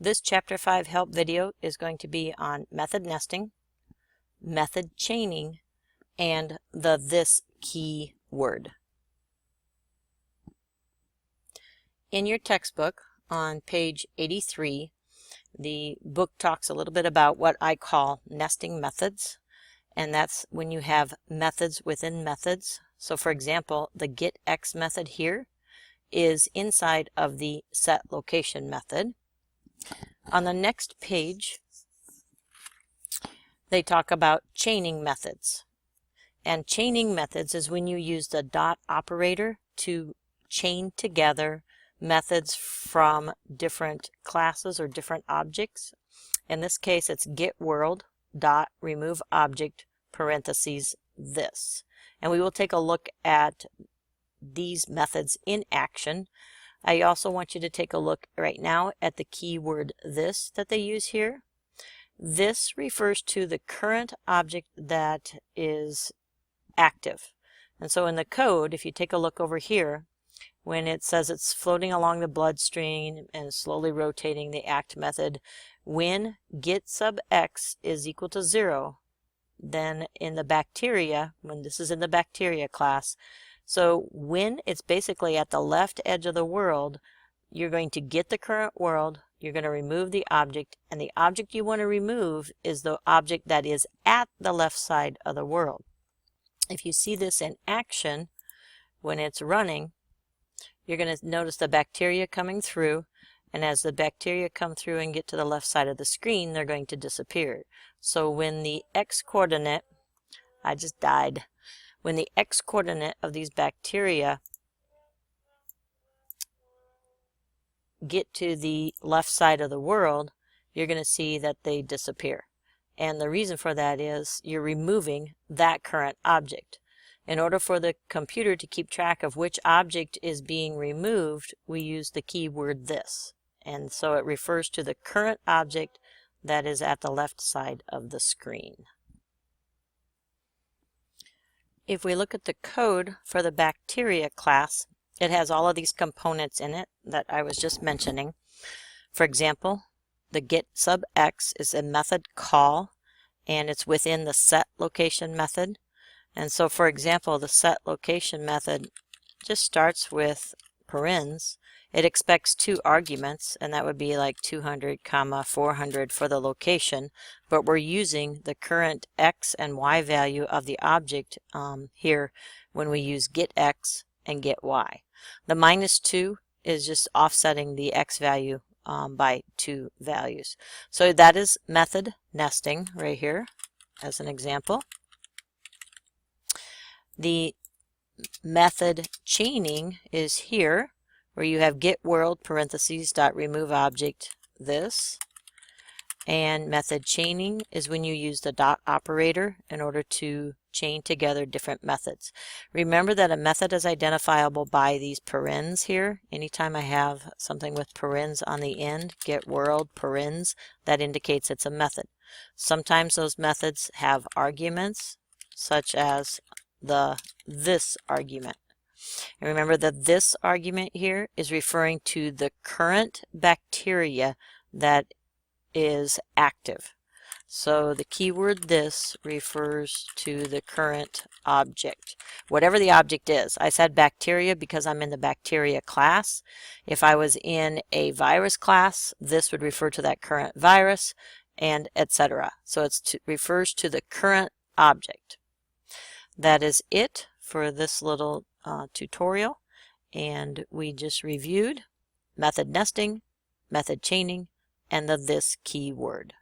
This Chapter 5 help video is going to be on method nesting, method chaining, and the this key word. In your textbook on page 83, the book talks a little bit about what I call nesting methods, and that's when you have methods within methods. So for example, the getX method here is inside of the setLocation method. On the next page, they talk about chaining methods. And chaining methods is when you use the dot operator to chain together methods from different classes or different objects. In this case, it's getWorld dot remove object parentheses this. And we will take a look at these methods in action. I also want you to take a look right now at the keyword this that they use here. This refers to the current object that is active. And so in the code, if you take a look over here, when it says it's floating along the bloodstream and slowly rotating the act method, when get sub x is equal to 0, then in the bacteria, when this is in the bacteria class, so when it's basically at the left edge of the world, you're going to get the current world, you're going to remove the object, and the object you want to remove is the object that is at the left side of the world. If you see this in action, when it's running, you're going to notice the bacteria coming through, and as the bacteria come through and get to the left side of the screen, they're going to disappear. So when the x-coordinate, I just died, when the x-coordinate of these bacteria get to the left side of the world, you're going to see that they disappear. And the reason for that is you're removing that current object. In order for the computer to keep track of which object is being removed, we use the keyword this. And so it refers to the current object that is at the left side of the screen. If we look at the code for the bacteria class, it has all of these components in it that I was just mentioning. For example, the get sub x is a method call, and it's within the setLocation method. And so for example, the setLocation method just starts with parens. It expects 2 arguments, and that would be like 200, 400 for the location, but we're using the current x and y value of the object here when we use getX and getY. The -2 is just offsetting the x value by 2 values. So that is method nesting right here as an example. The method chaining is here, where you have getWorld parentheses dot remove object this. And method chaining is when you use the dot operator in order to chain together different methods. Remember that a method is identifiable by these parens here. Anytime I have something with parens on the end, getWorld parens, that indicates it's a method. Sometimes those methods have arguments, such as the this argument. And remember that this argument here is referring to the current bacteria that is active. So the keyword this refers to the current object, whatever the object is. I said bacteria because I'm in the bacteria class. If I was in a virus class, this would refer to that current virus, and etc. So it refers to the current object. That is it for this little tutorial, and we just reviewed method nesting, method chaining, and the this keyword.